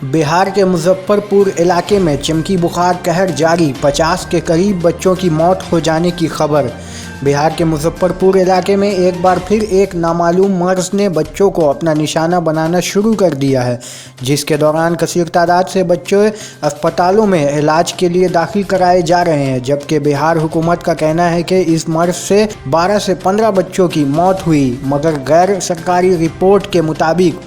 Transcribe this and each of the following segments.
बिहार के मुजफ्फरपुर इलाके में चमकी बुखार कहर जारी, 50 के करीब बच्चों की मौत हो जाने की खबर। बिहार के मुजफ्फरपुर इलाके में एक बार फिर एक नामालूम मर्ज ने बच्चों को अपना निशाना बनाना शुरू कर दिया है, जिसके दौरान कसीर तादाद से बच्चे अस्पतालों में इलाज के लिए दाखिल कराए जा रहे हैं। जबकि बिहार हुकूमत का कहना है कि इस मर्ज से 12 से 15 बच्चों की मौत हुई, मगर गैर सरकारी रिपोर्ट के मुताबिक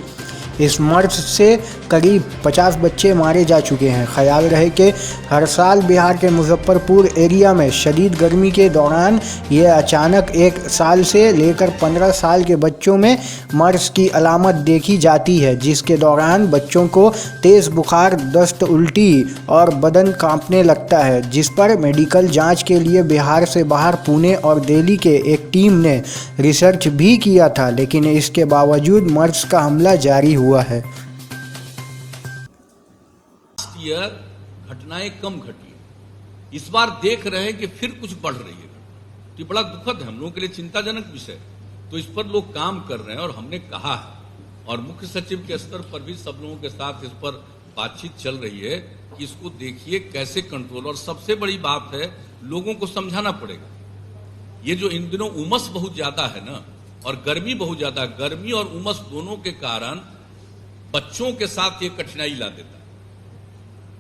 इस मर्ज से करीब 50 बच्चे मारे जा चुके हैं। ख्याल रहे कि हर साल बिहार के मुजफ्फरपुर एरिया में शदीद गर्मी के दौरान ये अचानक 1 साल से लेकर 15 साल के बच्चों में मर्ज की अलामत देखी जाती है, जिसके दौरान बच्चों को तेज़ बुखार, दस्त, उल्टी और बदन कांपने लगता है, जिस पर मेडिकल जांच के लिए बिहार से बाहर पुणे और दिल्ली के एक टीम ने रिसर्च भी किया था, लेकिन इसके बावजूद मर्ज का हमला जारी हुआ है। घटनाएं कम घटी, इस बार देख रहे हैं कि फिर कुछ बढ़ रही है, तो बड़ा दुखद है, हम लोगों के लिए चिंताजनक विषय। तो इस पर लोग काम कर रहे हैं और हमने कहा है और मुख्य सचिव के स्तर पर भी सब लोगों के साथ इस पर बातचीत चल रही है कि इसको देखिए कैसे कंट्रोल। और सबसे बड़ी बात है, लोगों को समझाना पड़ेगा। ये जो इन दिनों उमस बहुत ज्यादा है ना, और गर्मी बहुत ज्यादा, गर्मी और उमस दोनों के कारण बच्चों के साथ ये कठिनाई ला देता है।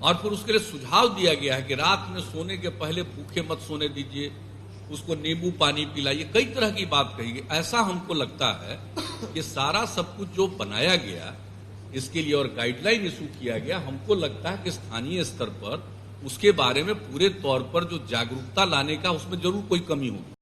और फिर उसके लिए सुझाव दिया गया है कि रात में सोने के पहले भूखे मत सोने दीजिए, उसको नींबू पानी पिलाइए, कई तरह की बात कही गई। ऐसा हमको लगता है कि सारा सब कुछ जो बनाया गया इसके लिए और गाइडलाइन इशू किया गया, हमको लगता है कि स्थानीय स्तर पर उसके बारे में पूरे तौर पर जो जागरूकता लाने का, उसमें जरूर कोई कमी होगी।